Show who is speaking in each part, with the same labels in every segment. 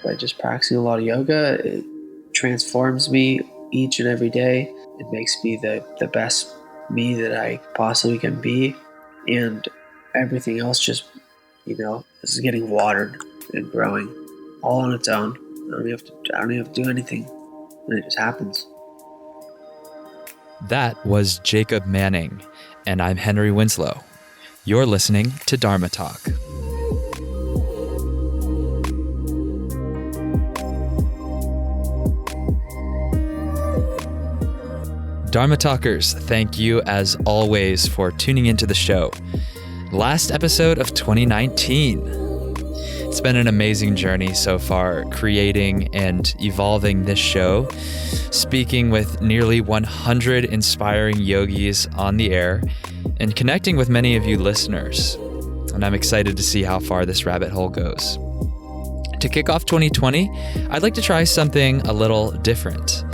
Speaker 1: by just practicing a lot of yoga. It transforms me each and every day. It makes me the best me that I possibly can be. And everything else just, is getting watered and growing all on its own. I don't even have to do anything. And it just happens.
Speaker 2: That was Jacob Manning, and I'm Henry Winslow. You're listening to Dharma Talk. Dharma Talkers, thank you as always for tuning into the show. Last episode of 2019. It's been an amazing journey so far, creating and evolving this show, speaking with nearly 100 inspiring yogis on the air, and connecting with many of you listeners. And I'm excited to see how far this rabbit hole goes. To kick off 2020, I'd like to try something a little different.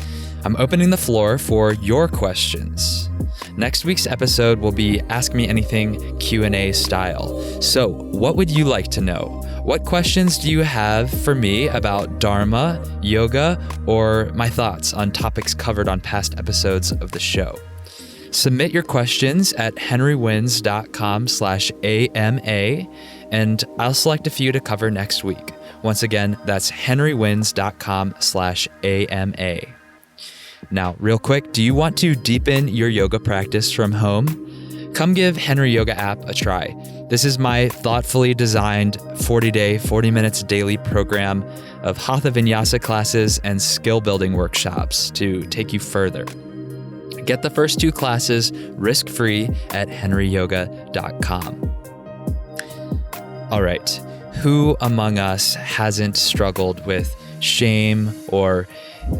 Speaker 2: I'm opening the floor for your questions. Next week's episode will be Ask Me Anything Q&A style. So, what would you like to know? What questions do you have for me about Dharma, yoga, or my thoughts on topics covered on past episodes of the show? Submit your questions at henrywins.com/AMA, and I'll select a few to cover next week. Once again, that's henrywins.com/AMA. Now, real quick, do you want to deepen your yoga practice from home? Come give Henry Yoga app a try. This is my thoughtfully designed 40-day, 40 minutes daily program of Hatha Vinyasa classes and skill building workshops to take you further. Get the first 2 classes risk-free at henryyoga.com. All right, who among us hasn't struggled with shame or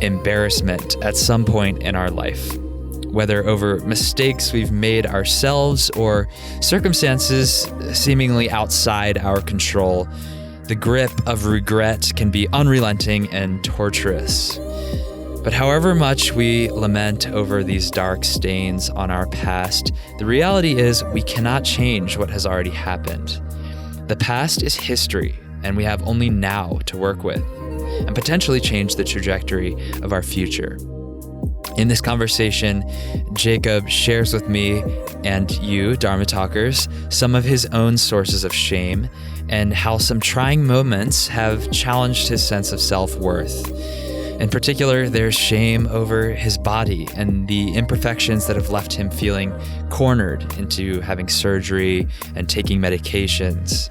Speaker 2: embarrassment at some point in our life? Whether over mistakes we've made ourselves or circumstances seemingly outside our control, the grip of regret can be unrelenting and torturous. But however much we lament over these dark stains on our past, the reality is we cannot change what has already happened. The past is history, and we have only now to work with and potentially change the trajectory of our future. In this conversation, Jacob shares with me and you, Dharma Talkers, some of his own sources of shame and how some trying moments have challenged his sense of self-worth. In particular, there's shame over his body and the imperfections that have left him feeling cornered into having surgery and taking medications.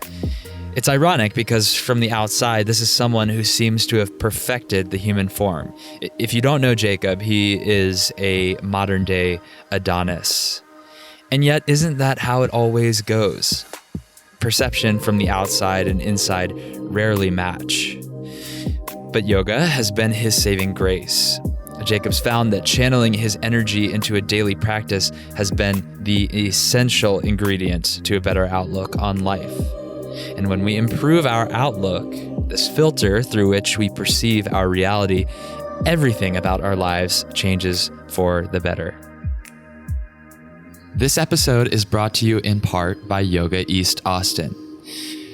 Speaker 2: It's ironic because from the outside, this is someone who seems to have perfected the human form. If you don't know Jacob, he is a modern-day Adonis. And yet, isn't that how it always goes? Perception from the outside and inside rarely match. But yoga has been his saving grace. Jacob's found that channeling his energy into a daily practice has been the essential ingredient to a better outlook on life. And when we improve our outlook, this filter through which we perceive our reality, everything about our lives changes for the better. This episode is brought to you in part by Yoga East Austin.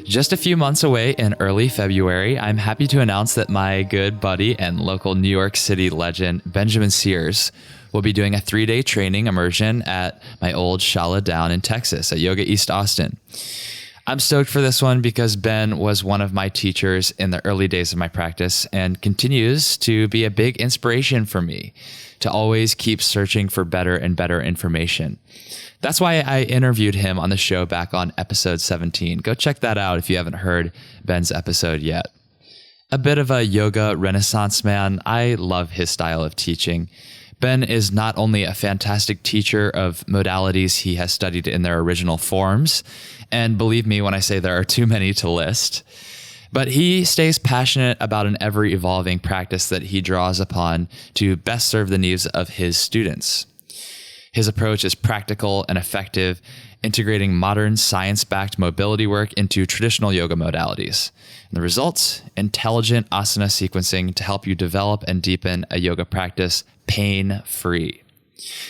Speaker 2: Just a few months away in early February, I'm happy to announce that my good buddy and local New York City legend, Benjamin Sears, will be doing a 3-day training immersion at my old shala down in Texas at Yoga East Austin. I'm stoked for this one because Ben was one of my teachers in the early days of my practice and continues to be a big inspiration for me to always keep searching for better and better information. That's why I interviewed him on the show back on episode 17. Go check that out if you haven't heard Ben's episode yet. A bit of a yoga renaissance man, I love his style of teaching. Ben is not only a fantastic teacher of modalities he has studied in their original forms, and believe me when I say there are too many to list, but he stays passionate about an ever-evolving practice that he draws upon to best serve the needs of his students. His approach is practical and effective, integrating modern science-backed mobility work into traditional yoga modalities. And the results? Intelligent asana sequencing to help you develop and deepen a yoga practice pain-free.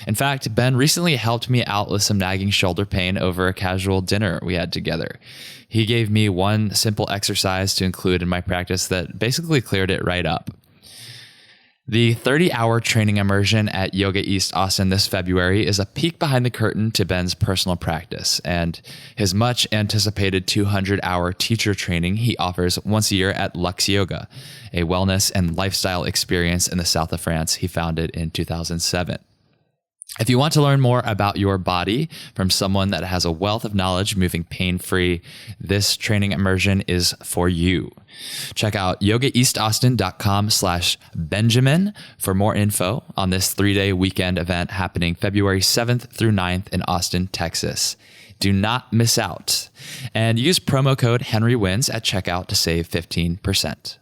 Speaker 2: In fact, Ben recently helped me out with some nagging shoulder pain over a casual dinner we had together. He gave me one simple exercise to include in my practice that basically cleared it right up. The 30-hour training immersion at Yoga East Austin this February is a peek behind the curtain to Ben's personal practice and his much anticipated 200-hour teacher training he offers once a year at Lux Yoga, a wellness and lifestyle experience in the south of France he founded in 2007. If you want to learn more about your body from someone that has a wealth of knowledge moving pain-free, this training immersion is for you. Check out yogaeastaustin.com/Benjamin for more info on this 3-day weekend event happening February 7th through 9th in Austin, Texas. Do not miss out. And use promo code HenryWins at checkout to save 15%.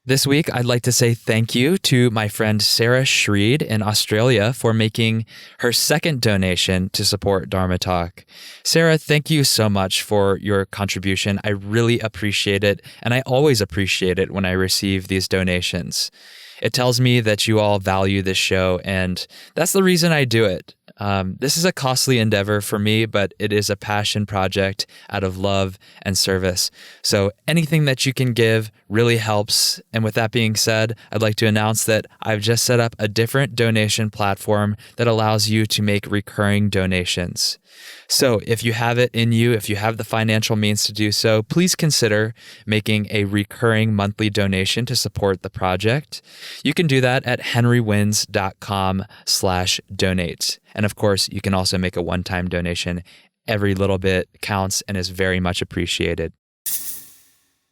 Speaker 2: This week, I'd like to say thank you to my friend Sarah Shreed in Australia for making her second donation to support Dharma Talk. Sarah, thank you so much for your contribution. I really appreciate it, and I always appreciate it when I receive these donations. It tells me that you all value this show, and that's the reason I do it. This is a costly endeavor for me, but it is a passion project out of love and service. So anything that you can give really helps. And with that being said, I'd like to announce that I've just set up a different donation platform that allows you to make recurring donations. So if you have it in you, if you have the financial means to do so, please consider making a recurring monthly donation to support the project. You can do that at henrywins.com/donate. And of course, you can also make a one-time donation. Every little bit counts and is very much appreciated.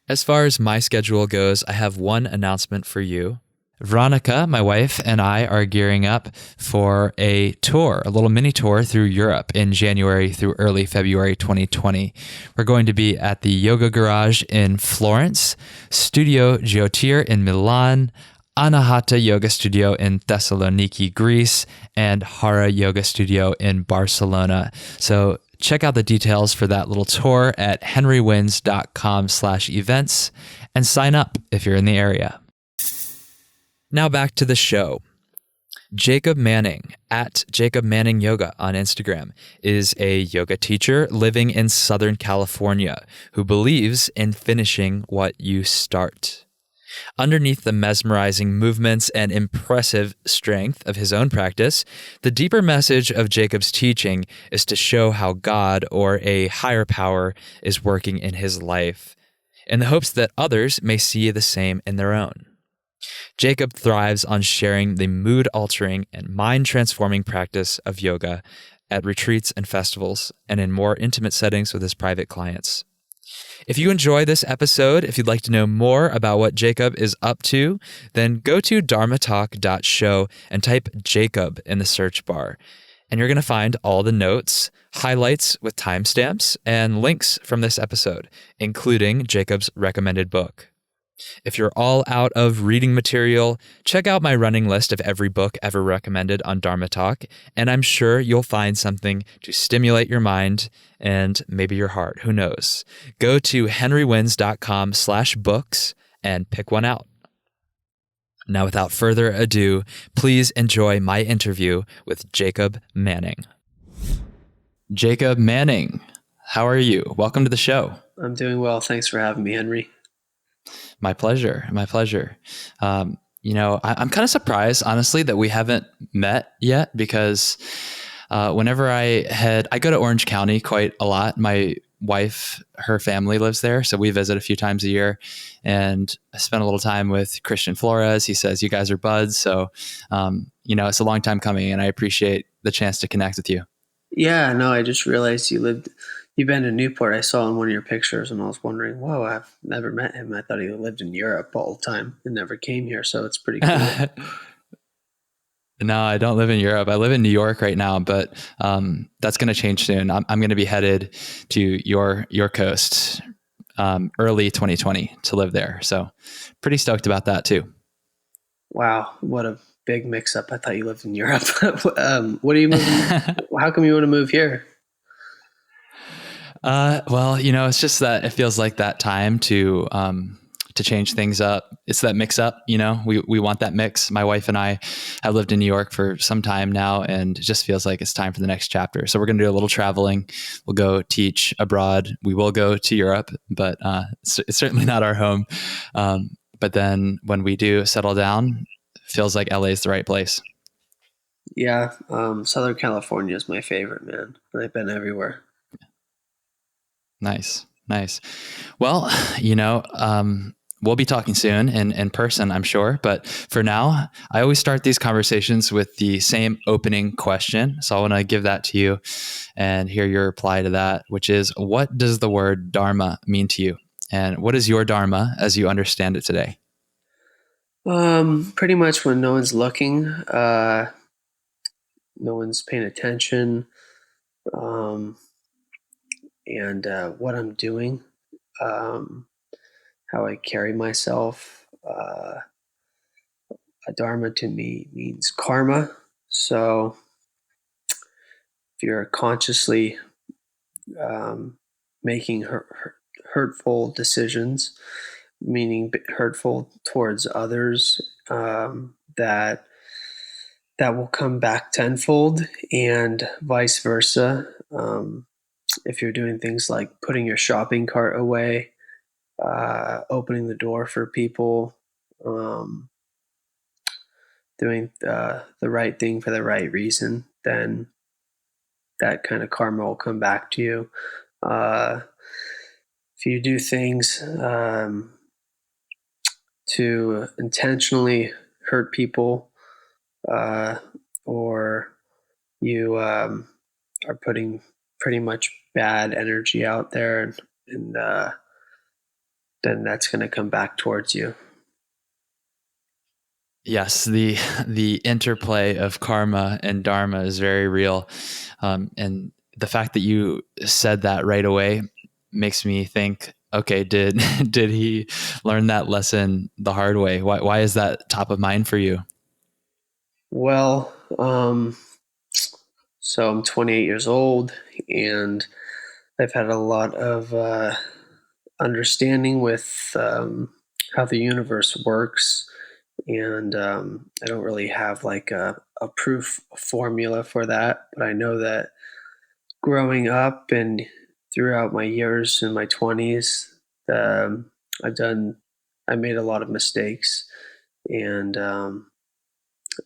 Speaker 2: As far as my schedule goes, I have one announcement for you. Veronica, my wife, and I are gearing up for a tour, a little mini tour through Europe in January through early February 2020. We're going to be at the Yoga Garage in Florence, Studio Giotir in Milan, Anahata Yoga Studio in Thessaloniki, Greece, and Hara Yoga Studio in Barcelona. So check out the details for that little tour at henrywins.com/events and sign up if you're in the area. Now back to the show. Jacob Manning, at Jacob Manning Yoga on Instagram, is a yoga teacher living in Southern California who believes in finishing what you start. Underneath the mesmerizing movements and impressive strength of his own practice, the deeper message of Jacob's teaching is to show how God or a higher power is working in his life, in the hopes that others may see the same in their own. Jacob thrives on sharing the mood-altering and mind-transforming practice of yoga at retreats and festivals and in more intimate settings with his private clients. If you enjoy this episode, if you'd like to know more about what Jacob is up to, then go to dharmatalk.show and type Jacob in the search bar. And you're going to find all the notes, highlights with timestamps, and links from this episode, including Jacob's recommended book. If you're all out of reading material, check out my running list of every book ever recommended on Dharma Talk, and I'm sure you'll find something to stimulate your mind and maybe your heart. Who knows? Go to henrywins.com/books and pick one out. Now, without further ado, please enjoy my interview with Jacob Manning. Jacob Manning, how are you? Welcome to the show.
Speaker 1: I'm doing well. Thanks for having me, Henry.
Speaker 2: My pleasure. My pleasure. I'm kind of surprised, honestly, that we haven't met yet because whenever I go to Orange County quite a lot. My wife, her family lives there. So we visit a few times a year, and I spent a little time with Christian Flores. He says, you guys are buds. So, it's a long time coming, and I appreciate the chance to connect with you.
Speaker 1: Yeah, no, I just realized you've been in Newport. I saw in one of your pictures, and I was wondering, whoa, I've never met him. I thought he lived in Europe all the time and never came here. So it's pretty cool.
Speaker 2: No, I don't live in Europe. I live in New York right now, but that's going to change soon. I'm going to be headed to your coast early 2020 to live there. So pretty stoked about that too. Wow, what a big mix-up. I thought you lived in Europe. What are you moving? How come you want to move here? Well, it's just that it feels like that time to to change things up. It's that mix up, we want that mix. My wife and I have lived in New York for some time now, and it just feels like it's time for the next chapter. So we're going to do a little traveling. We'll go teach abroad. We will go to Europe, but it's certainly not our home. But then when we do settle down, it feels like LA is the right place.
Speaker 1: Yeah, Southern California is my favorite, man. I've been everywhere.
Speaker 2: Nice. Well, we'll be talking soon in person, I'm sure. But for now, I always start these conversations with the same opening question. So I want to give that to you and hear your reply to that, which is, what does the word Dharma mean to you? And what is your Dharma as you understand it today?
Speaker 1: Pretty much when no one's looking, no one's paying attention, and what I'm doing, how I carry myself. A Dharma to me means karma. So if you're consciously making hurtful decisions, meaning hurtful towards others, that will come back tenfold, and vice versa. If you're doing things like putting your shopping cart away, opening the door for people, doing the right thing for the right reason, then that kind of karma will come back to you. If you do things to intentionally hurt people, or you are putting pretty much bad energy out there, and then that's going to come back towards you.
Speaker 2: Yes, the interplay of karma and dharma is very real, and the fact that you said that right away makes me think, okay, did he learn that lesson the hard way? Why is that top of mind for you?
Speaker 1: Well, so I'm 28 years old, and I've had a lot of understanding with how the universe works, and I don't really have like a proof formula for that, but I know that growing up and throughout my years in my 20s, um, I made a lot of mistakes, and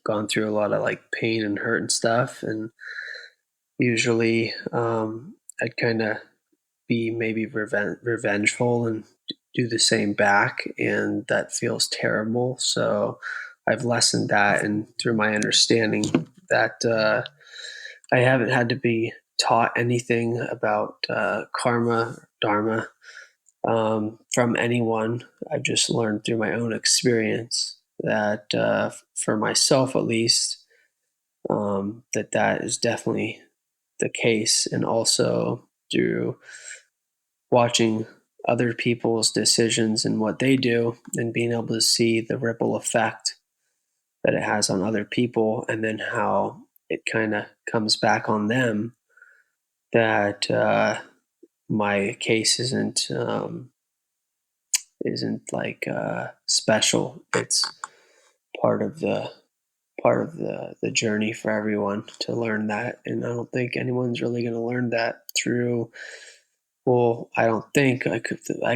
Speaker 1: gone through a lot of like pain and hurt and stuff, and usually I'd kind of be maybe revengeful and do the same back, and that feels terrible. So I've lessened that, and through my understanding that I haven't had to be taught anything about karma, dharma, from anyone. I've just learned through my own experience that for myself at least, that is definitely the case, and also through watching other people's decisions and what they do, and being able to see the ripple effect that it has on other people, and then how it kind of comes back on them, that my case isn't like special. It's part of the journey for everyone to learn that, and I don't think anyone's really going to learn that through, well, I don't think, I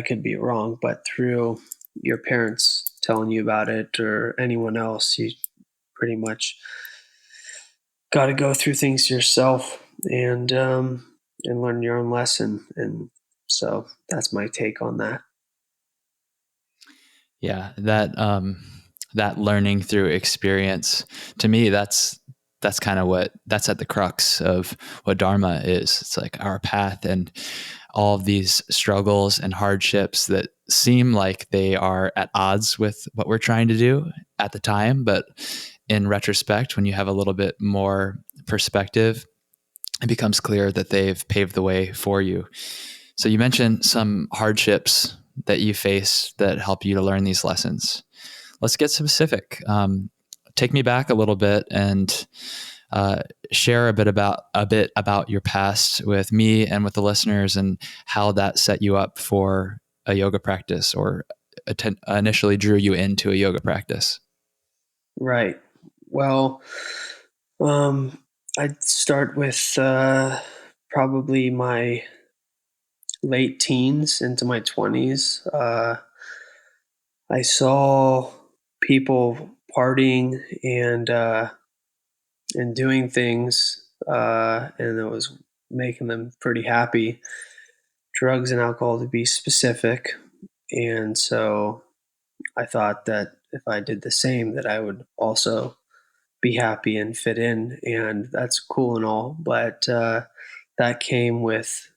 Speaker 1: could be wrong, but through your parents telling you about it or anyone else. You pretty much got to go through things yourself, and learn your own lesson. And so that's my take on that.
Speaker 2: Yeah, that learning through experience, to me, that's kind of that's at the crux of what Dharma is. It's like our path, and all of these struggles and hardships that seem like they are at odds with what we're trying to do at the time. But in retrospect, when you have a little bit more perspective, it becomes clear that they've paved the way for you. So you mentioned some hardships that you face that help you to learn these lessons. Let's get specific. Take me back a little bit and share a bit about your past with me and with the listeners, and how that set you up for a yoga practice, or initially drew you into a yoga practice?
Speaker 1: Right. Well, I'd start with probably my late teens into my 20s. I saw people partying and doing things, and it was making them pretty happy. Drugs and alcohol, to be specific. And so I thought that if I did the same, that I would also be happy and fit in, and that's cool and all. But that came with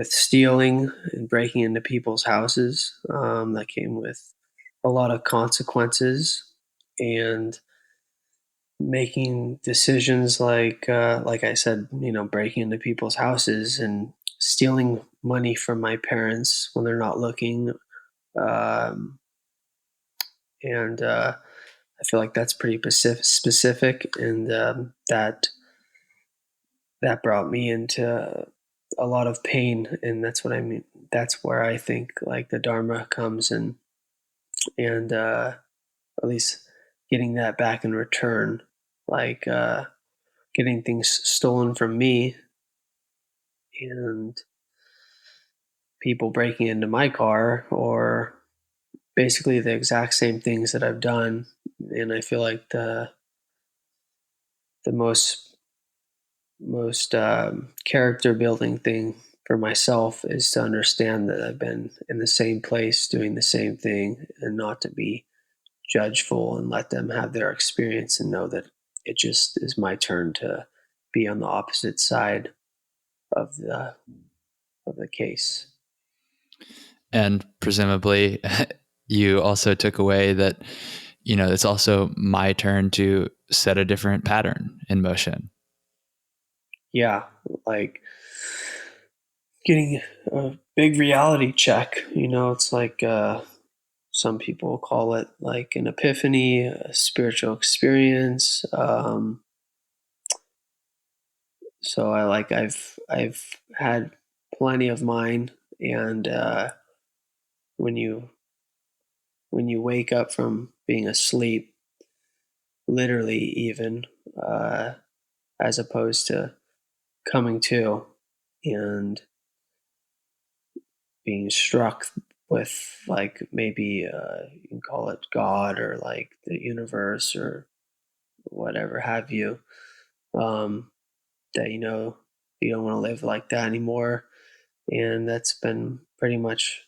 Speaker 1: stealing and breaking into people's houses. That came with a lot of consequences and making decisions like I said, breaking into people's houses and stealing money from my parents when they're not looking. Um, and I feel like that's pretty specific, and that brought me into a lot of pain, and that's what I mean. That's where I think like the Dharma comes in, and at least getting that back in return, like getting things stolen from me and people breaking into my car, or basically the exact same things that I've done. And I feel like the most character building thing for myself is to understand that I've been in the same place doing the same thing, and not to be judgeful and let them have their experience and know that it just is my turn to be on the opposite side of the case.
Speaker 2: And presumably, you also took away that, it's also my turn to set a different pattern in motion.
Speaker 1: Yeah, like getting a big reality check. It's like some people call it like an epiphany, a spiritual experience. So I've had plenty of mine, and when you wake up from being asleep, literally even, uh, as opposed to coming to and being struck with like maybe you can call it God or like the universe or whatever have you, um, that you don't want to live like that anymore. And that's been pretty much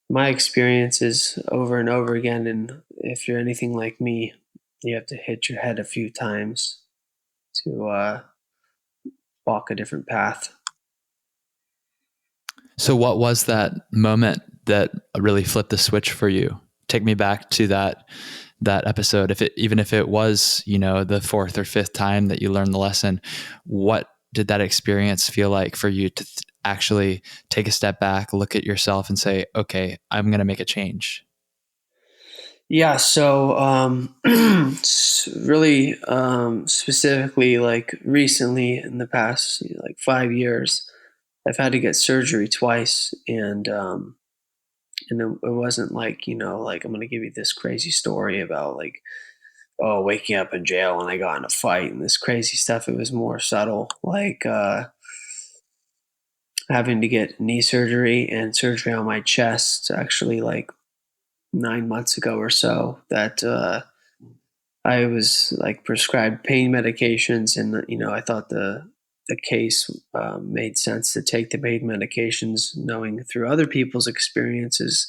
Speaker 1: my experiences over and over again. And if you're anything like me, you have to hit your head a few times to walk a different path.
Speaker 2: So what was that moment that really flipped the switch for you? Take me back to that episode. Even if it was, the fourth or fifth time that you learned the lesson, what did that experience feel like for you to actually take a step back, look at yourself and say, okay, I'm going to make a change?
Speaker 1: Yeah, so really specifically, like recently in the past like 5 years, I've had to get surgery twice, and it wasn't like like I'm gonna give you this crazy story about like, oh, waking up in jail and I got in a fight and this crazy stuff. It was more subtle, like having to get knee surgery and surgery on my chest actually like 9 months ago or so, that I was like prescribed pain medications, and I thought the case made sense to take the pain medications, knowing through other people's experiences,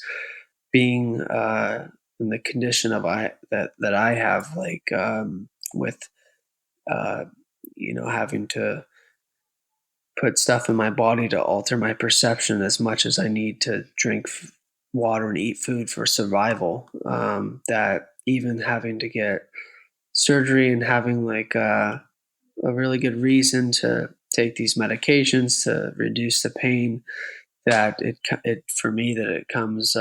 Speaker 1: being in the condition of that I have, like with uh, having to put stuff in my body to alter my perception as much as I need to drink water and eat food for survival. That even having to get surgery and having like a really good reason to take these medications to reduce the pain, that it for me that it comes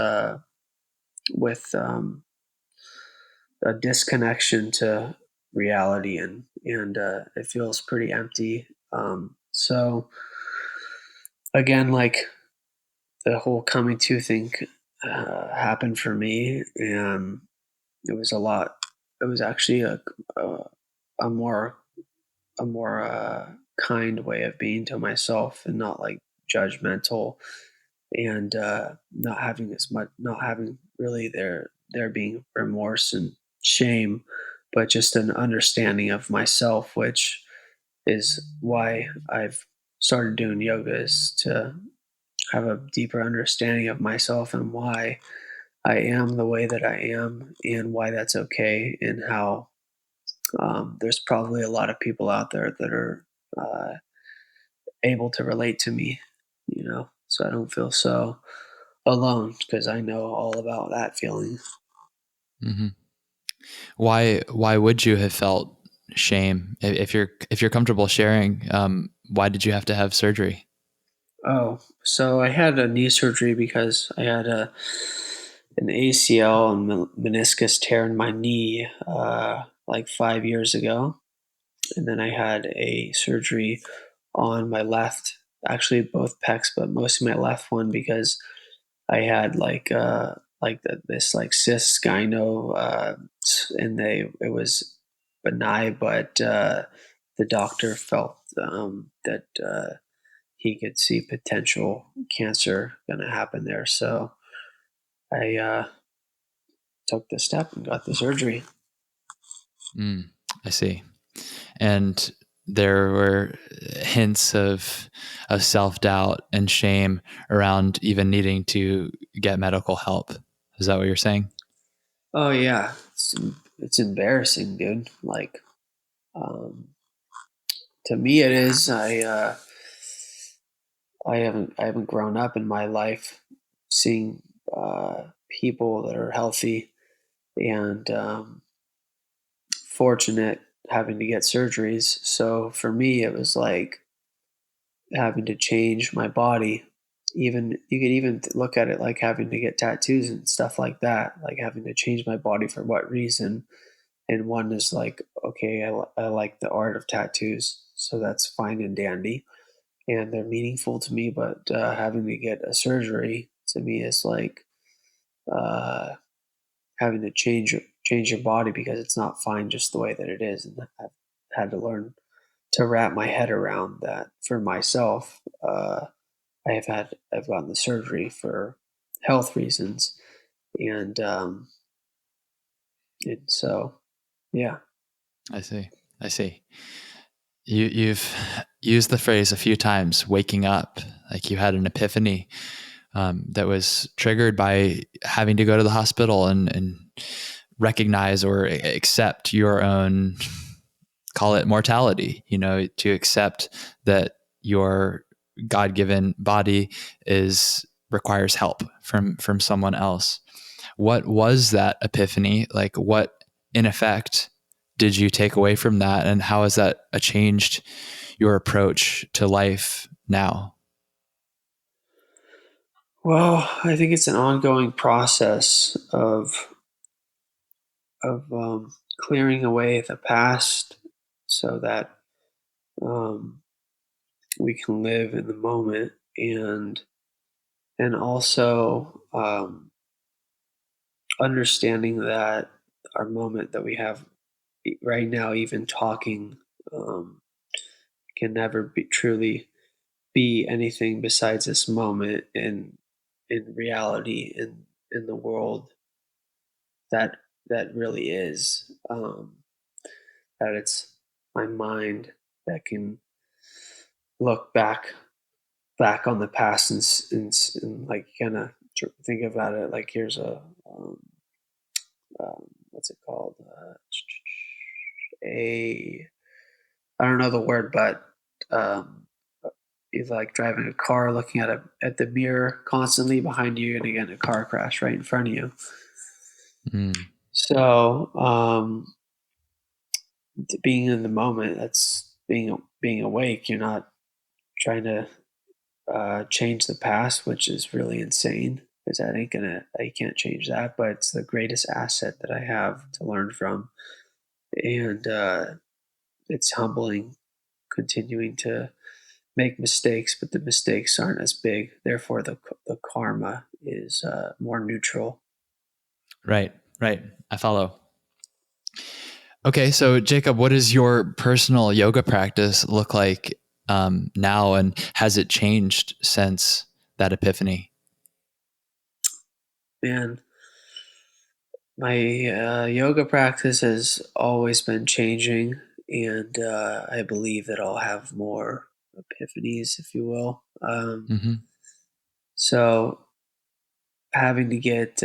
Speaker 1: with a disconnection to reality, and it feels pretty empty. So again, like the whole coming to thing happened for me, and it was a lot. It was actually a more a more kind way of being to myself, and not like judgmental, and not having really there being remorse and shame, but just an understanding of myself, which is why I've started doing yoga, is to have a deeper understanding of myself and why I am the way that I am, and why that's okay, and how there's probably a lot of people out there that are uh, able to relate to me, so I don't feel so alone, because I know all about that feeling.
Speaker 2: Hmm. Why would you have felt shame if you're comfortable sharing? Why did you have to have surgery?
Speaker 1: Oh, so I had a knee surgery because I had an ACL and meniscus tear in my knee like 5 years ago. And then I had a surgery on my left, actually both pecs, but mostly my left one, because I had this like cyst gyno, and it was benign, but the doctor felt that he could see potential cancer going to happen there. So I took the step and got the surgery.
Speaker 2: I see. And there were hints of self-doubt and shame around even needing to get medical help. Is that what you're saying?
Speaker 1: Oh yeah, it's embarrassing, dude. Like, um, to me, it is. I haven't grown up in my life seeing people that are healthy and fortunate having to get surgeries. So for me, it was like having to change my body. Even you could even look at it like having to get tattoos and stuff like that, like having to change my body for what reason. And one is like, okay, I like the art of tattoos, so that's fine and dandy, and they're meaningful to me. But having to get a surgery to me is like uh, having to change your body, because it's not fine just the way that it is. And I've had to learn to wrap my head around that for myself. I've gotten the surgery for health reasons, and so yeah.
Speaker 2: I see. I see. You've used the phrase a few times, waking up, like you had an epiphany that was triggered by having to go to the hospital and recognize or accept your own, call it mortality, to accept that your God-given body requires help from someone else. What was that epiphany? Like, what in effect did you take away from that, and how has that changed your approach to life now?
Speaker 1: Well, I think it's an ongoing process of clearing away the past, so that um, we can live in the moment, and also understanding that our moment that we have right now, even talking, um, can never be truly be anything besides this moment in reality, in the world that really is, that it's my mind that can look back on the past, and like kind of think about it like here's um, what's it called, a I don't know the word, but um, it's like driving a car, looking at the mirror constantly behind you, and again a car crash right in front of you.
Speaker 2: Mm,
Speaker 1: So being in the moment, that's being awake. You're not trying to change the past, which is really insane, because I can't change that. But it's the greatest asset that I have to learn from, and it's humbling continuing to make mistakes, but the mistakes aren't as big. Therefore, the karma is more neutral.
Speaker 2: Right. I follow. Okay, so Jacob, what does your personal yoga practice look like now, and has it changed since that epiphany?
Speaker 1: And my yoga practice has always been changing, and I believe that I'll have more epiphanies, if you will.
Speaker 2: Mm-hmm.
Speaker 1: So having to get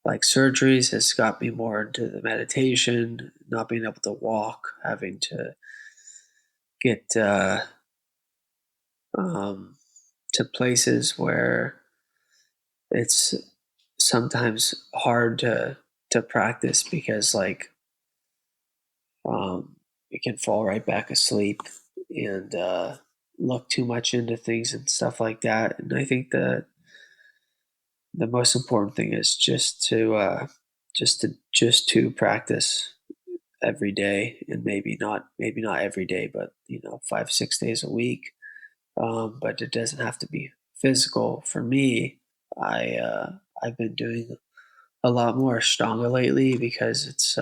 Speaker 1: like surgeries has got me more into the meditation, not being able to walk, having to get um, to places where it's sometimes hard to practice because like you can fall right back asleep and look too much into things and stuff like that. And I think the most important thing is just to practice every day, and maybe not every day, but 5-6 days a week. But it doesn't have to be physical. For me, I've been doing a lot more Ashtanga lately because it's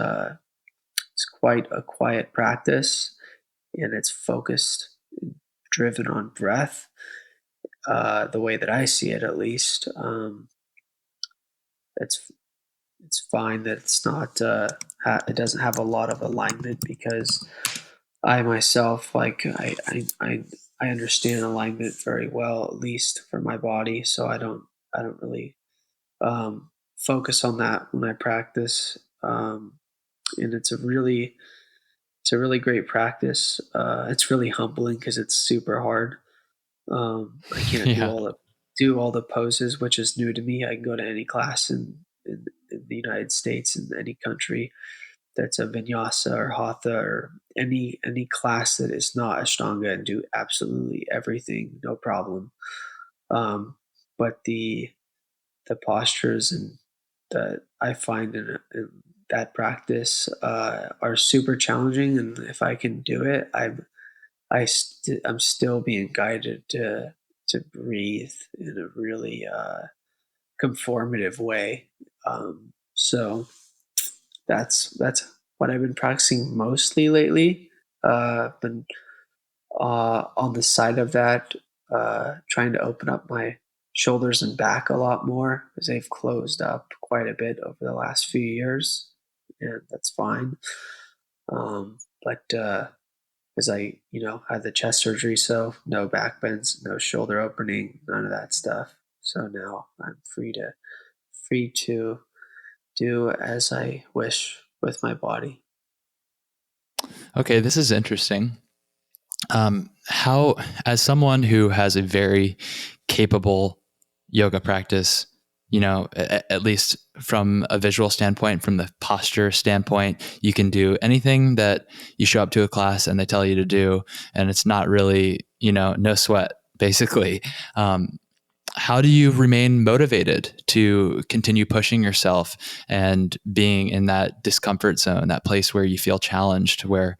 Speaker 1: quite a quiet practice, and it's focused, driven on breath. The way that I see it, at least, it's it's fine that it's not it doesn't have a lot of alignment because I myself I understand alignment very well, at least for my body. So I don't really focus on that when I practice, and it's a really great practice. It's really humbling because it's super hard. I can't
Speaker 2: Yeah.
Speaker 1: do all the poses, which is new to me. I can go to any class in the United States, in any country that's a vinyasa or hatha or any class that is not Ashtanga, and do absolutely everything, no problem. Um, but the postures and that I find in that practice are super challenging, and if I can do it, I'm still being guided to breathe in a really conformative way. So that's what I've been practicing mostly lately. Been on the side of that, trying to open up my shoulders and back a lot more because they've closed up quite a bit over the last few years, and that's fine. But because I had the chest surgery, so no back bends, no shoulder opening, none of that stuff. So now I'm free to do as I wish with my body.
Speaker 2: Okay, this is interesting. How, as someone who has a very capable yoga practice, at least from a visual standpoint, from the posture standpoint, you can do anything that you show up to a class and they tell you to do, and it's not really, no sweat, basically. How do you remain motivated to continue pushing yourself and being in that discomfort zone, that place where you feel challenged, where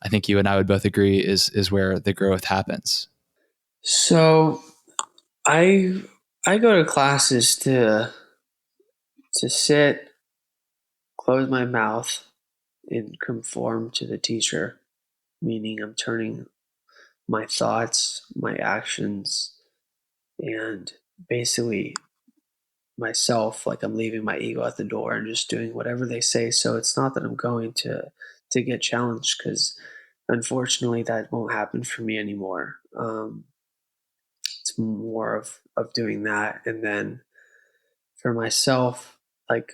Speaker 2: I think you and I would both agree is where the growth happens?
Speaker 1: So I go to classes to sit, close my mouth, and conform to the teacher, meaning I'm turning my thoughts, my actions, and basically myself, like I'm leaving my ego at the door and just doing whatever they say. So it's not that I'm going to get challenged, because unfortunately that won't happen for me anymore. It's more of doing that, and then for myself, like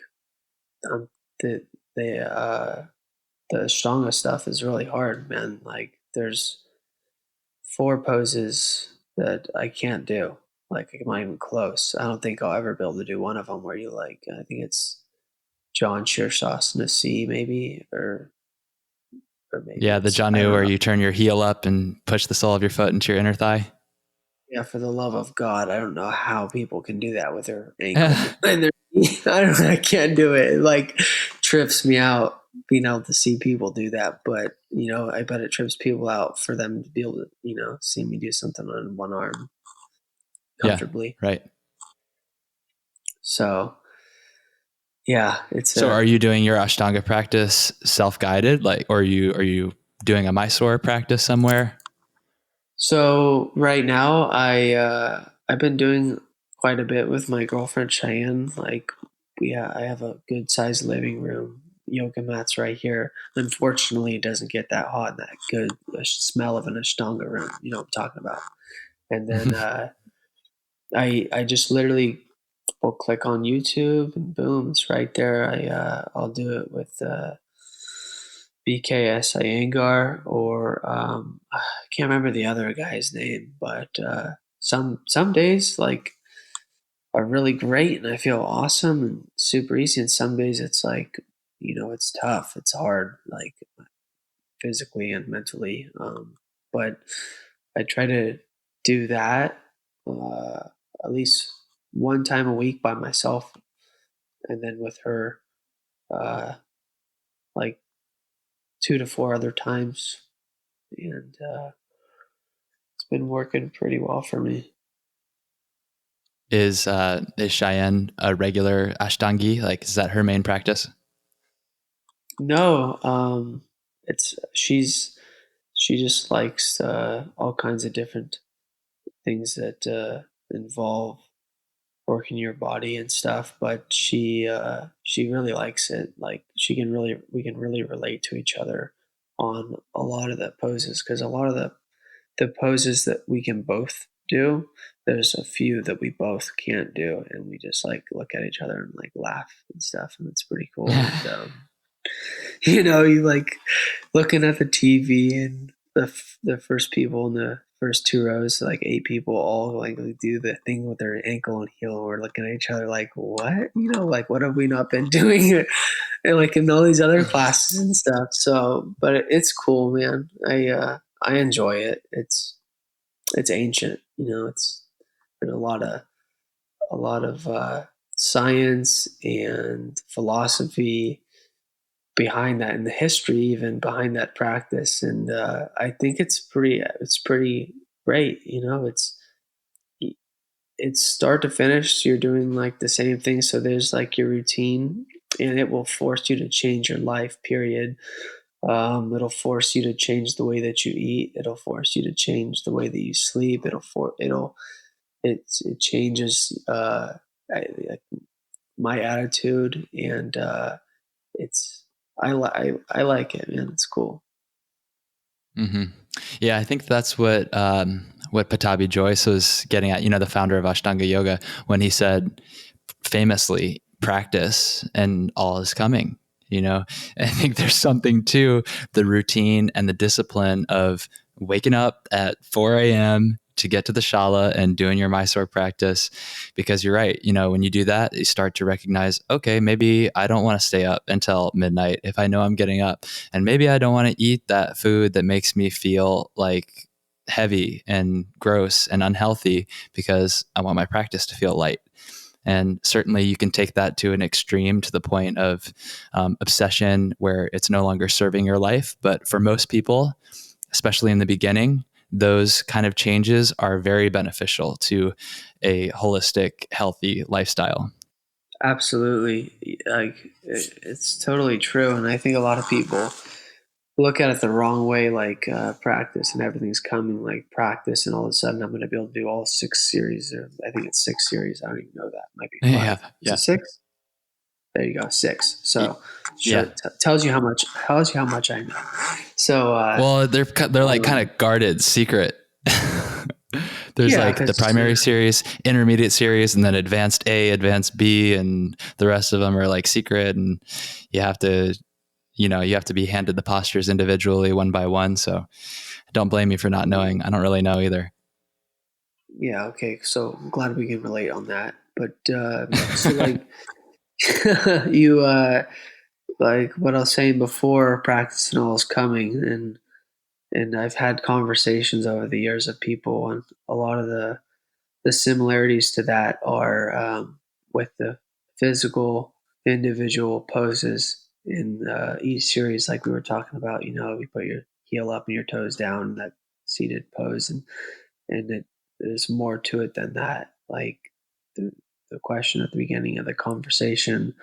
Speaker 1: um, the the the Ashtanga stuff is really hard, man. Like there's 4 poses that I can't do. Like I'm not even close. I don't think I'll ever be able to do one of them where you like. I think it's John Shirshasana C, maybe, or maybe
Speaker 2: Yeah, the
Speaker 1: it's, I
Speaker 2: Janu,
Speaker 1: don't
Speaker 2: where
Speaker 1: know.
Speaker 2: you turn your heel up and push the sole of your foot into your inner thigh.
Speaker 1: Yeah, for the love of God, I don't know how people can do that with their ankle behind their knee. I can't do it. It like trips me out. being able to see people do that, but I bet it trips people out for them to be able to, see me do something on one arm
Speaker 2: Yeah.
Speaker 1: comfortably.
Speaker 2: Right.
Speaker 1: So yeah, it's
Speaker 2: So are you doing your Ashtanga practice self-guided, or are you doing a Mysore practice somewhere?
Speaker 1: so right now I've been doing quite a bit with my girlfriend Cheyenne. Like I have a good sized living room. Yoga mats right here. Unfortunately, it doesn't get that hot and that good smell of an Ashtanga room. You know what I'm talking about. And then I just literally will click on YouTube and boom, it's right there. I'll do it with BKS Iyengar or I can't remember the other guy's name, but some days like are really great and I feel awesome and super easy, and some days it's like it's tough, it's hard, like physically and mentally. But I try to do that uh, at least one time a week by myself, and then with her, uh, like 2 to 4 other times, and it's been working pretty well for me.
Speaker 2: Is Cheyenne a regular Ashtangi? Like, is that her main practice?
Speaker 1: No, it's she just likes all kinds of different things that involve working your body and stuff, but she really likes it. Like we can really relate to each other on a lot of the poses, because a lot of the poses that we can both do, there's a few that we both can't do, and we just like look at each other and like laugh and stuff, and it's pretty cool. And you like looking at the TV, and the first people in the first 2 rows, like 8 people, all like do the thing with their ankle and heel. We're looking at each other like, what? Like what have we not been doing? And like in all these other classes and stuff. So, but it's cool, man. I enjoy it. It's ancient. It's been a lot of science and philosophy behind that, and the history even behind that practice, and I think it's pretty great. It's start to finish, you're doing like the same thing, so there's like your routine, and it will force you to change your life, period. It'll force you to change the way that you eat, it'll force you to change the way that you sleep, it changes like my attitude, and it's I like it, man. It's cool.
Speaker 2: Hmm. Yeah, I think that's what Patabi Joyce was getting at. The founder of Ashtanga Yoga, when he said famously, "Practice and all is coming." I think there's something to the routine and the discipline of waking up at 4 a.m. to get to the shala and doing your Mysore practice, because you're right. When you do that, you start to recognize, okay, maybe I don't want to stay up until midnight if I know I'm getting up, and maybe I don't want to eat that food that makes me feel like heavy and gross and unhealthy, because I want my practice to feel light. And certainly you can take that to an extreme, to the point of obsession where it's no longer serving your life. But for most people, especially in the beginning, those kind of changes are very beneficial to a holistic, healthy lifestyle.
Speaker 1: Absolutely, like it's totally true, and I think a lot of people look at it the wrong way. Like practice and everything's coming, like practice, and all of a sudden I'm going to be able to do all 6 series. Or I think it's 6 series. I don't even know that. Might be
Speaker 2: Yeah,
Speaker 1: 5. Is it
Speaker 2: yeah,
Speaker 1: 6? There you go, 6. So
Speaker 2: yeah.
Speaker 1: tells you how much I know. So
Speaker 2: Well, they're like kind of guarded, secret. There's
Speaker 1: yeah,
Speaker 2: like the
Speaker 1: because
Speaker 2: primary series, intermediate series, and then advanced A, advanced B, and the rest of them are like secret. And you have to, you have to be handed the postures individually, one by one. So don't blame me for not knowing. I don't really know either.
Speaker 1: yeah, okay. So I'm glad we can relate on that. But so like you like what I was saying before, practice and all is coming, and I've had conversations over the years of people, and a lot of the similarities to that are with the physical individual poses in each series, like we were talking about, you put your heel up and your toes down, that seated pose, and there's more to it than that. Like the the question at the beginning of the conversation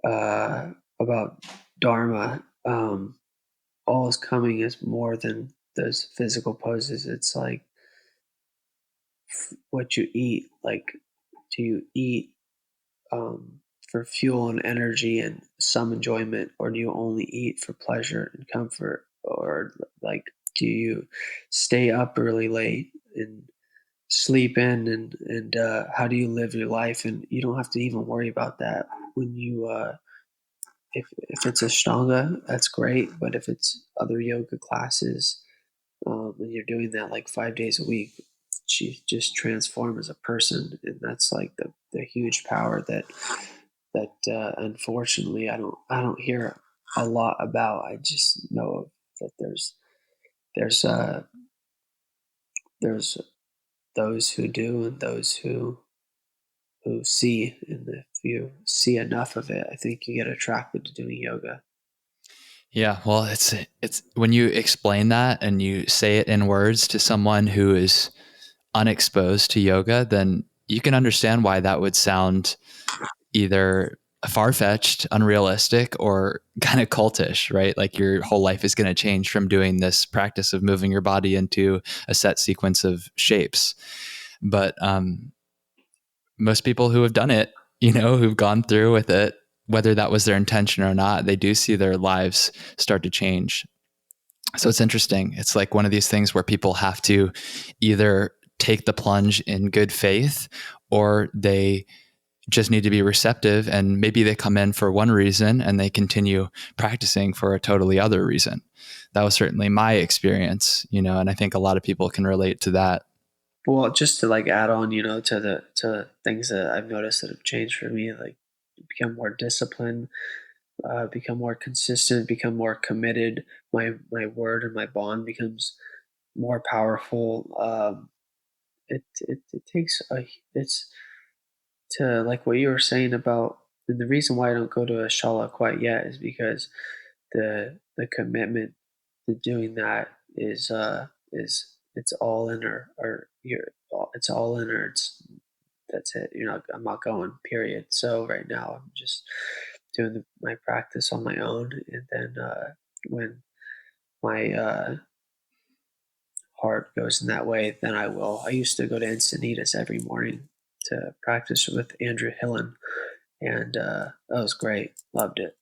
Speaker 1: about Dharma, all is coming is more than those physical poses. It's like what you eat. Like, do you eat for fuel and energy and some enjoyment, or do you only eat for pleasure and comfort? Or like, do you stay up really late and sleep in, and how do you live your life? And you don't have to even worry about that when you if it's Ashtanga, that's great. But if it's other yoga classes, and you're doing that like 5 days a week, you just transform as a person, and that's like the huge power that unfortunately I don't hear a lot about. I just know that there's there's those who do and those who see, and if you see enough of it, I think you get attracted to doing yoga.
Speaker 2: Yeah, well, it's when you explain that and you say it in words to someone who is unexposed to yoga, then you can understand why that would sound either far-fetched, unrealistic, or kind of cultish, right? Like your whole life is going to change from doing this practice of moving your body into a set sequence of shapes. But most people who have done it, who've gone through with it, whether that was their intention or not, they do see their lives start to change. So it's interesting. It's like one of these things where people have to either take the plunge in good faith, or they just need to be receptive, and maybe they come in for one reason and they continue practicing for a totally other reason. That was certainly my experience, and I think a lot of people can relate to that.
Speaker 1: Well, just to like add on, to things that I've noticed that have changed for me, like become more disciplined, become more consistent, become more committed. My word and my bond becomes more powerful. It takes it's to like what you were saying about, and the reason why I don't go to a shala quite yet is because the commitment to doing that is it's all in, or it's all in, or that's it. I'm not going, period. So right now I'm just doing my practice on my own, and then when my heart goes in that way, then I will. I used to go to Encinitas every morning to practice with Andrew Hillen, and that was great. Loved it,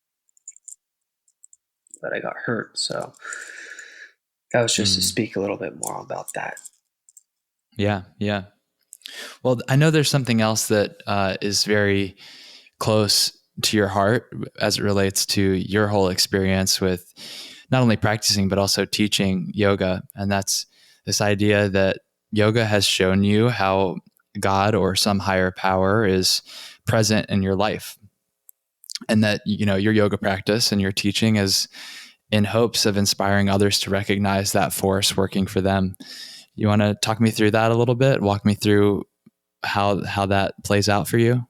Speaker 1: but I got hurt, so that was just to speak a little bit more about that.
Speaker 2: Yeah, yeah. Well, I know there's something else that is very close to your heart as it relates to your whole experience with not only practicing, but also teaching yoga. And that's this idea that yoga has shown you how God or some higher power is present in your life. And that, your yoga practice and your teaching is in hopes of inspiring others to recognize that force working for them. You want to talk me through that a little bit? Walk me through how that plays out for you?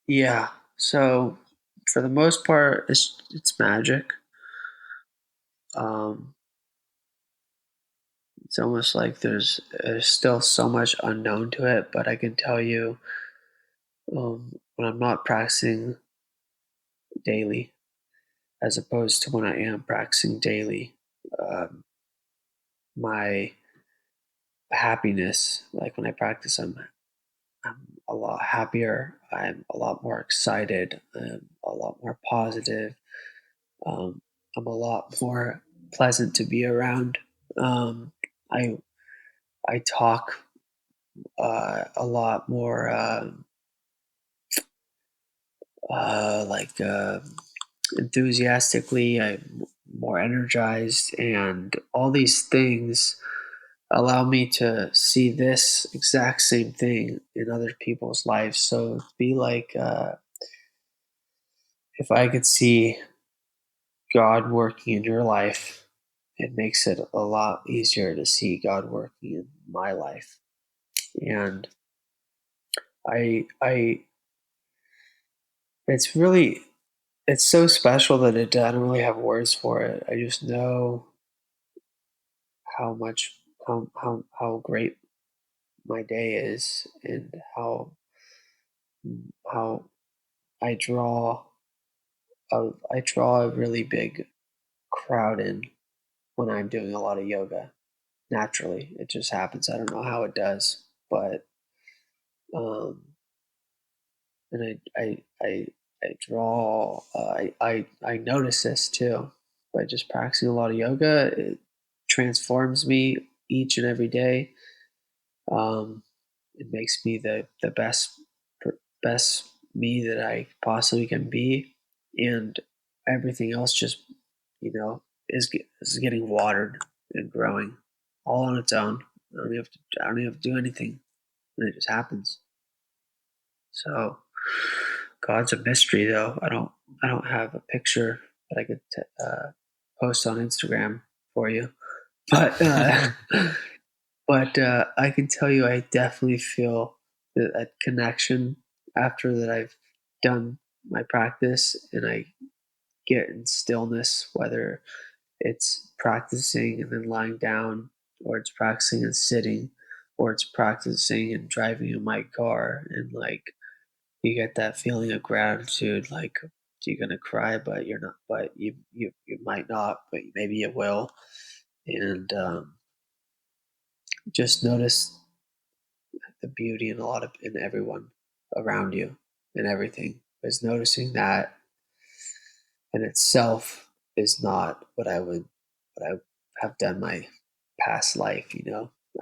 Speaker 1: Yeah. So for the most part, it's magic. Um, it's almost like there's still so much unknown to it, but I can tell you, when I'm not practicing daily, as opposed to when I am practicing daily, um, my happiness, like when I practice, I'm a lot happier. I'm a lot more excited. I'm a lot more positive. Um, I'm a lot more pleasant to be around. Um, I I talk a lot more like enthusiastically. I'm more energized, and all these things allow me to see this exact same thing in other people's lives. So it'd be like if I could see God working in your life, it makes it a lot easier to see God working in my life. And I it's really It's so special that I don't really have words for it. I just know how much how great my day is, and how I draw I draw a really big crowd in when I'm doing a lot of yoga. Naturally, it just happens. I don't know how it does, but um, and I draw. I notice this too by just practicing a lot of yoga. It transforms me each and every day. It makes me the best me that I possibly can be, and everything else just is getting watered and growing all on its own. I don't even have to do anything, and it just happens. So God's a mystery, though. I don't have a picture that I could post on Instagram for you, but I can tell you, I definitely feel that connection after that I've done my practice, and I get in stillness, whether it's practicing and then lying down, or it's practicing and sitting, or it's practicing and driving in my car, and like you get that feeling of gratitude, like you're gonna cry, but you're not, but you might not, but maybe you will, and just notice the beauty in in everyone around you and everything. Because noticing that in itself is not what I have done my past life,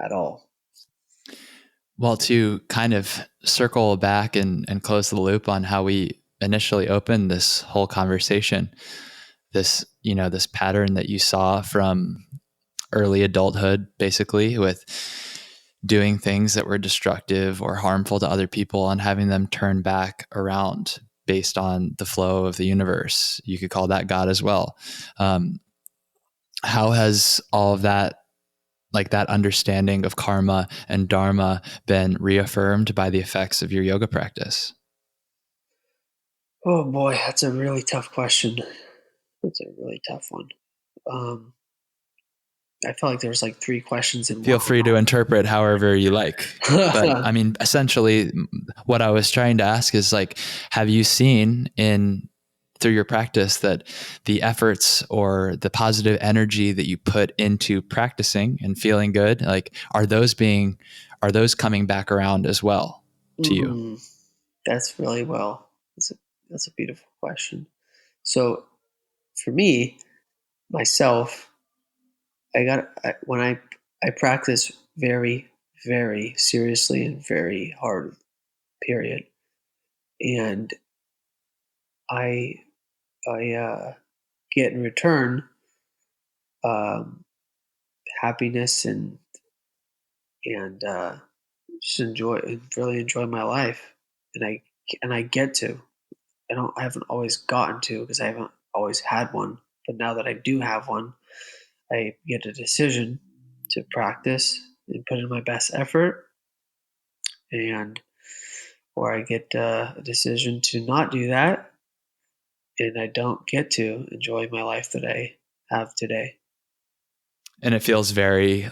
Speaker 1: at all.
Speaker 2: Well, to kind of circle back and close the loop on how we initially opened this whole conversation, this pattern that you saw from early adulthood, basically, with doing things that were destructive or harmful to other people and having them turn back around based on the flow of the universe. You could call that God as well. How has all of that, like that understanding of karma and dharma, been reaffirmed by the effects of your yoga practice?
Speaker 1: Oh boy, that's a really tough question. That's a really tough one. Um, I felt like there was like three questions in
Speaker 2: Feel
Speaker 1: one.
Speaker 2: free to interpret however you like. But I mean, essentially, what I was trying to ask is like, have you seen in through your practice that the efforts or the positive energy that you put into practicing and feeling good, like, are those coming back around as well to you?
Speaker 1: That's really well. That's a beautiful question. So for me, myself, when I practice very, very seriously and very hard, period, and I I get in return um, happiness, and just really enjoy my life, and I get to. I haven't always gotten to, because I haven't always had one, but now that I do have one, I get a decision to practice and put in my best effort, and or I get a decision to not do that, and I don't get to enjoy my life that I have today.
Speaker 2: And it feels very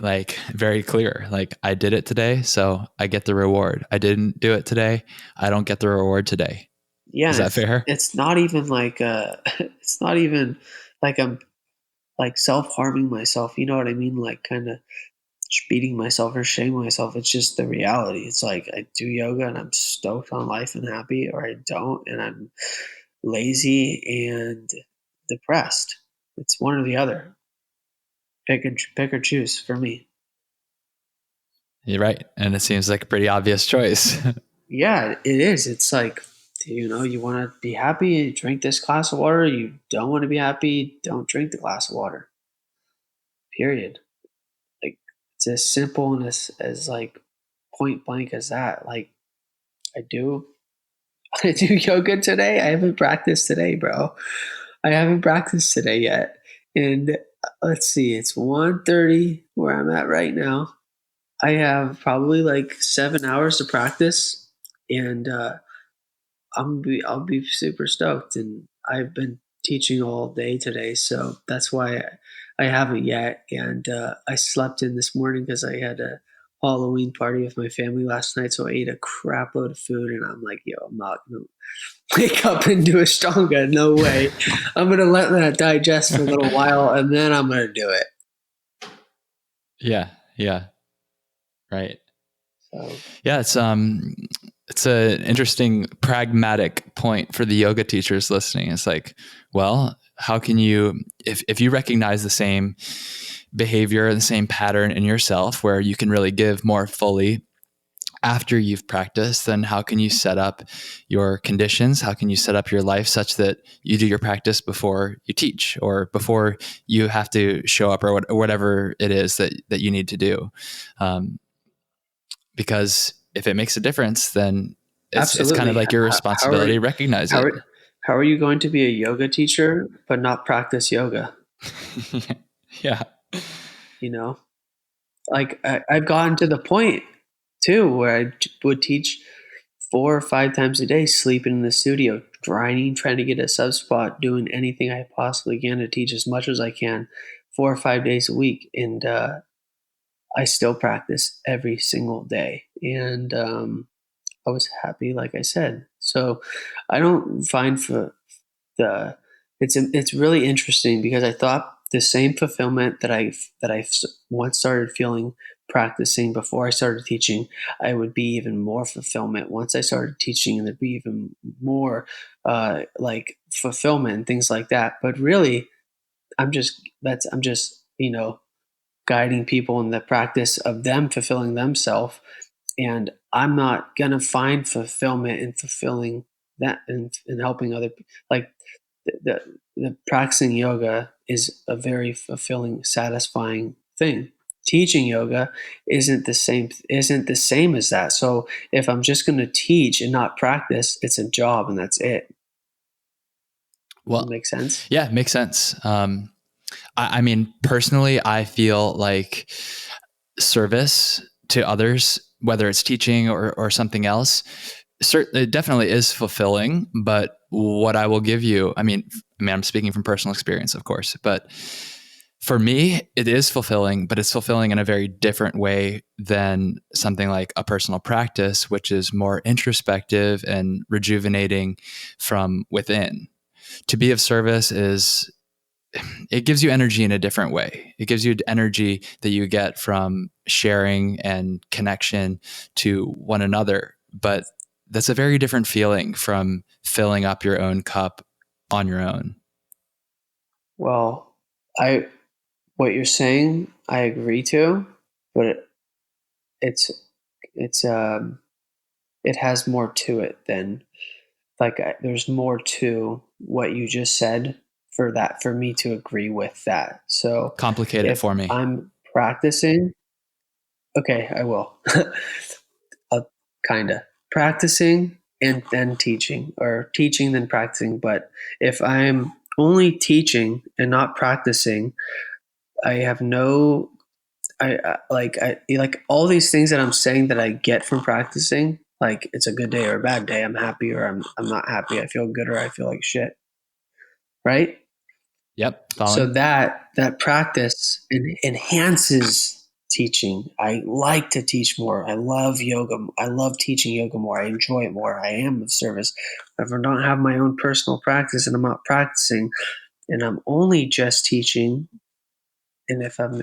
Speaker 2: clear. Like, I did it today, so I get the reward. I didn't do it today. I don't get the reward today.
Speaker 1: Yeah,
Speaker 2: Is
Speaker 1: and
Speaker 2: that fair?
Speaker 1: it's not even like it's not even like I'm like self harming myself. You know what I mean? Like kind of beating myself or shaming myself. It's just the reality. It's like I do yoga and I'm stoked on life and happy, or I don't and I'm lazy and depressed. It's one or the other. Pick or choose for me.
Speaker 2: You're right. And it seems like a pretty obvious choice.
Speaker 1: Yeah, it is. It's like, you want to be happy, drink this glass of water. You don't want to be happy, don't drink the glass of water. Period. Like, it's as simple and as like point blank as that. Like, I do I do yoga today. I haven't practiced today, bro. I haven't practiced today yet. And let's see, it's 1:30 where I'm at right now. I have probably like 7 hours to practice, and I'll be super stoked. And I've been teaching all day today, so that's why I haven't yet. And I slept in this morning because I had a Halloween party with my family last night, so I ate a crap load of food, and I'm like, yo, I'm not gonna wake up and do Ashtanga. No way. I'm gonna let that digest for a little while, and then I'm gonna do it.
Speaker 2: Yeah. Yeah. Right.
Speaker 1: So
Speaker 2: Yeah. It's an interesting pragmatic point for the yoga teachers listening. It's like, well, how can you, if you recognize the same behavior, the same pattern in yourself where you can really give more fully after you've practiced, then how can you set up your conditions? How can you set up your life such that you do your practice before you teach or before you have to show up or whatever it is that you need to do? Because if it makes a difference, then it's kind of
Speaker 1: absolutely.
Speaker 2: like your responsibility to recognize
Speaker 1: How
Speaker 2: it.
Speaker 1: are, how are you going to be a yoga teacher but not practice yoga?
Speaker 2: Yeah.
Speaker 1: You know, like I've gotten to the point too where would teach 4 or 5 times a day, sleeping in the studio, grinding, trying to get a sub spot, doing anything I possibly can to teach as much as I can, 4 or 5 days a week, and I still practice every single day, and I was happy, like I said. So I don't find for the it's really interesting because I thought the same fulfillment that I once started feeling practicing before I started teaching, I would be even more fulfillment once I started teaching, and there'd be even more like fulfillment and things like that. But really, I'm just guiding people in the practice of them fulfilling themselves, and I'm not gonna find fulfillment in fulfilling that and helping other people. Like the practicing yoga is a very fulfilling, satisfying thing. Teaching yoga isn't the same as that. So if I'm just going to teach and not practice, it's a job and that's it. Does that
Speaker 2: Well,
Speaker 1: make sense?
Speaker 2: yeah, it makes sense. I mean, personally, I feel like service to others, whether it's teaching or something else, it definitely is fulfilling. But what I will give you, I'm speaking from personal experience, of course, but for me, it is fulfilling, but it's fulfilling in a very different way than something like a personal practice, which is more introspective and rejuvenating from within. To be of service it gives you energy in a different way. It gives you energy that you get from sharing and connection to one another. But that's a very different feeling from filling up your own cup on your own.
Speaker 1: Well, I what you're saying, I agree to, but it's it's it has more to it than there's more to what you just said for me to agree with that. So
Speaker 2: Complicate it
Speaker 1: if
Speaker 2: for me.
Speaker 1: I'm practicing, okay, I will. I'll kind of practicing and then teaching, or teaching then practicing. But if I'm only teaching and not practicing, I have no I like all these things that I'm saying that I get from practicing. Like it's a good day or a bad day. I'm happy or I'm not happy. I feel good or I feel like shit. Right.
Speaker 2: Yep.
Speaker 1: So
Speaker 2: Following.
Speaker 1: that practice enhances teaching. I like to teach more. I love yoga. I love teaching yoga more. I enjoy it more. I am of service. If I don't have my own personal practice and I'm not practicing and I'm only just teaching, and if I'm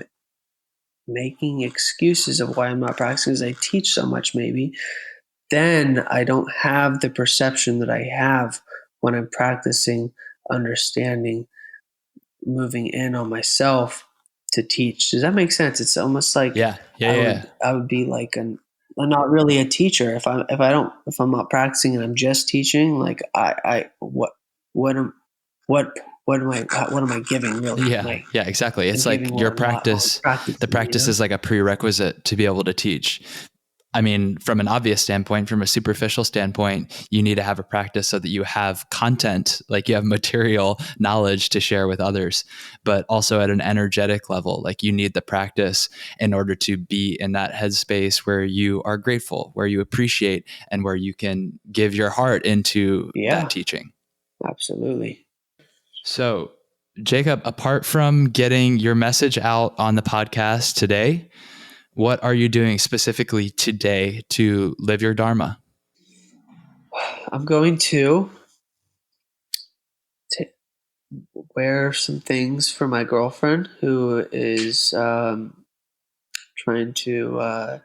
Speaker 1: making excuses of why I'm not practicing because I teach so much, maybe, then I don't have the perception that I have when I'm practicing, understanding, moving in on myself to teach. Does that make sense? It's almost like
Speaker 2: Yeah. Yeah. Yeah.
Speaker 1: I would be like I'm not really a teacher if I'm not practicing and I'm just teaching. Like what am what am I giving really?
Speaker 2: Yeah. Yeah, exactly.
Speaker 1: I'm
Speaker 2: It's like
Speaker 1: giving what
Speaker 2: your
Speaker 1: I'm not
Speaker 2: practice,
Speaker 1: practicing.
Speaker 2: the practice is like a prerequisite to be able to teach. I mean, from an obvious standpoint, from a superficial standpoint, you need to have a practice so that you have content, like you have material knowledge to share with others, but also at an energetic level, like you need the practice in order to be in that headspace where you are grateful, where you appreciate, and where you can give your heart into that
Speaker 1: Yeah,
Speaker 2: teaching.
Speaker 1: absolutely.
Speaker 2: So, Jacob, apart from getting your message out on the podcast today, what are you doing specifically today to live your Dharma?
Speaker 1: I'm going to wear some things for my girlfriend who is trying to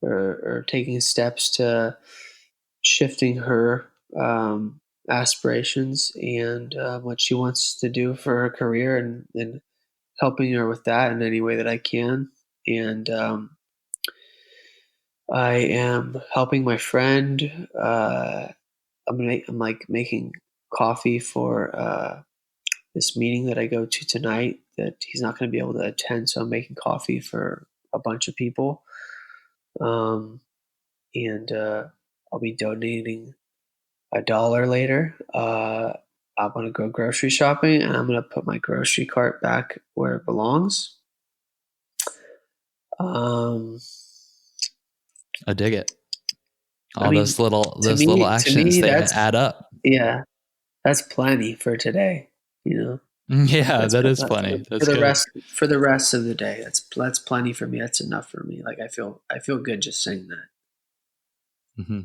Speaker 1: or taking steps to shifting her aspirations and what she wants to do for her career, and helping her with that in any way that I can. And I am helping my friend. I'm like making coffee for this meeting that I go to tonight that he's not going to be able to attend. So I'm making coffee for a bunch of people. And I'll be donating $1 later. I'm going to go grocery shopping, and I'm going to put my grocery cart back where it belongs.
Speaker 2: I dig it.
Speaker 1: I mean,
Speaker 2: those little actions, they
Speaker 1: that's,
Speaker 2: add up.
Speaker 1: yeah, that's plenty for today. You know,
Speaker 2: Yeah,
Speaker 1: that's
Speaker 2: that is plenty. That's good.
Speaker 1: for the rest of the day. That's plenty for me. That's enough for me. Like I feel good just saying that.
Speaker 2: Mm-hmm.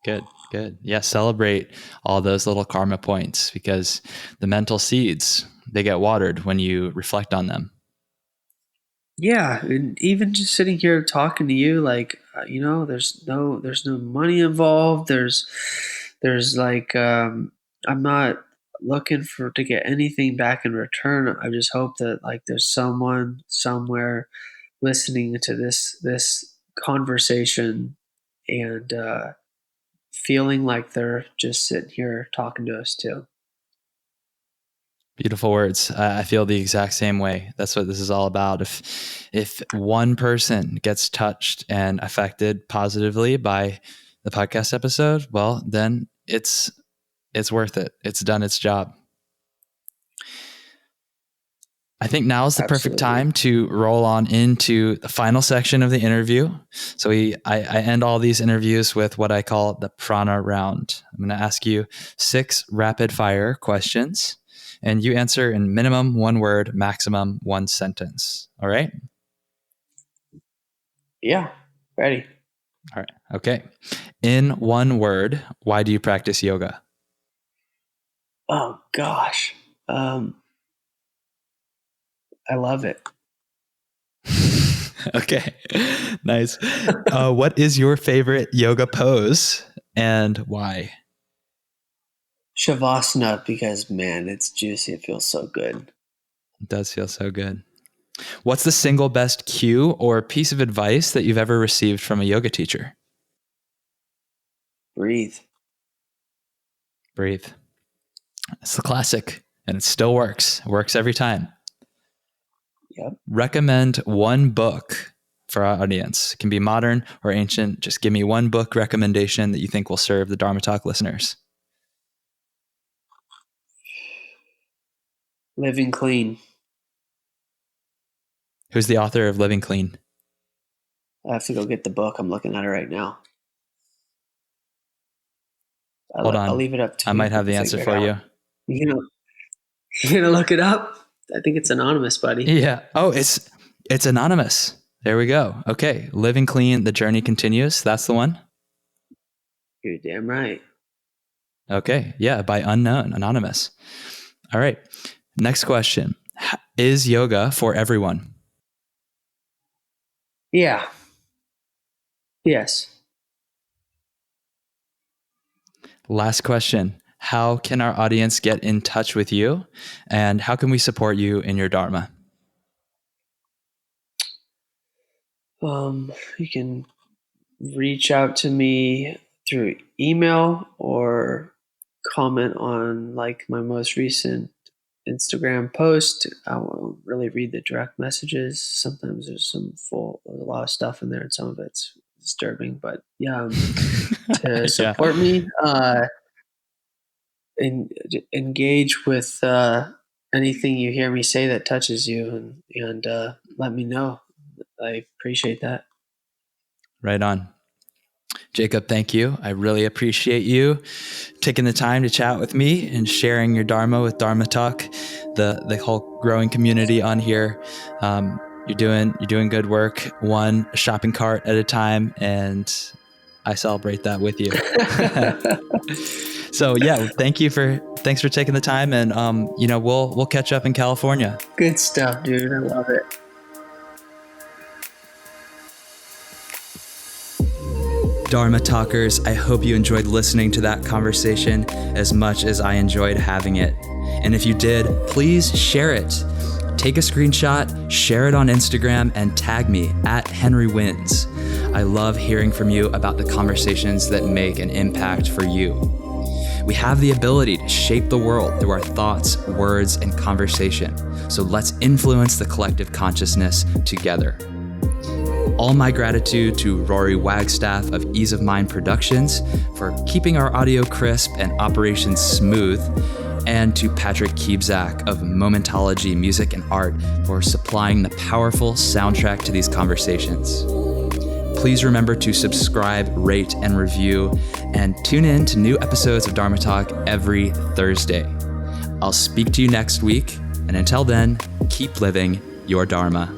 Speaker 2: Good. Yeah, celebrate all those little karma points, because the mental seeds, they get watered when you reflect on them.
Speaker 1: Yeah, and even just sitting here talking to you, like there's no money involved. There's like I'm not looking for to get anything back in return. I just hope that like there's someone somewhere listening to this conversation and feeling like they're just sitting here talking to us too.
Speaker 2: Beautiful words. I feel the exact same way. That's what this is all about. If one person gets touched and affected positively by the podcast episode, well, then it's worth it. It's done its job. I think now is the perfect
Speaker 1: Absolutely.
Speaker 2: time to roll on into the final section of the interview. So I end all these interviews with what I call the prana round. I'm going to ask you 6 rapid fire questions, and you answer in minimum 1 word, maximum 1 sentence. All right?
Speaker 1: Yeah, ready.
Speaker 2: All right. Okay. In 1 word, why do you practice yoga?
Speaker 1: Oh gosh. I love it.
Speaker 2: Okay. Nice. What is your favorite yoga pose and why?
Speaker 1: Shavasana, because man, it's juicy. It feels so good.
Speaker 2: It does feel so good. What's the single best cue or piece of advice that you've ever received from a yoga teacher?
Speaker 1: Breathe.
Speaker 2: Breathe. It's the classic, and it still works. It works every time.
Speaker 1: Yep.
Speaker 2: Recommend 1 book for our audience. It can be modern or ancient. Just give me 1 book recommendation that you think will serve the Dharma Talk listeners.
Speaker 1: Living Clean.
Speaker 2: Who's the author of Living Clean?
Speaker 1: I have to go get the book. I'm looking at it right now.
Speaker 2: Hold
Speaker 1: I'll
Speaker 2: on.
Speaker 1: leave it up to
Speaker 2: I might have the answer for you.
Speaker 1: You're gonna look it up? I think it's anonymous, buddy.
Speaker 2: Yeah. Oh, it's anonymous. There we go. Okay. Living Clean, The Journey Continues. That's the one.
Speaker 1: You're damn right.
Speaker 2: Okay. Yeah. By unknown, anonymous. All right. Next question. Is yoga for everyone?
Speaker 1: Yeah. Yes.
Speaker 2: Last question. How can our audience get in touch with you, and how can we support you in your Dharma?
Speaker 1: You can reach out to me through email or comment on like my most recent Instagram post. I won't really read the direct messages. Sometimes there's a lot of stuff in there, and some of it's disturbing. But yeah, to support me, engage with anything you hear me say that touches you, and let me know. I appreciate that.
Speaker 2: Right on. Jacob, thank you. I really appreciate you taking the time to chat with me and sharing your Dharma with Dharma Talk, the whole growing community on here. You're doing good work, one shopping cart at a time, and I celebrate that with you. So yeah, thanks for taking the time, and we'll catch up in California.
Speaker 1: Good stuff, dude. I love it.
Speaker 2: Dharma Talkers, I hope you enjoyed listening to that conversation as much as I enjoyed having it. And if you did, please share it. Take a screenshot, share it on Instagram, and tag me at Henry Wins. I love hearing from you about the conversations that make an impact for you. We have the ability to shape the world through our thoughts, words, and conversation. So let's influence the collective consciousness together. All my gratitude to Rory Wagstaff of Ease of Mind Productions for keeping our audio crisp and operations smooth, and to Patrick Kiebzak of Momentology Music and Art for supplying the powerful soundtrack to these conversations. Please remember to subscribe, rate, and review, and tune in to new episodes of Dharma Talk every Thursday. I'll speak to you next week, and until then, keep living your Dharma.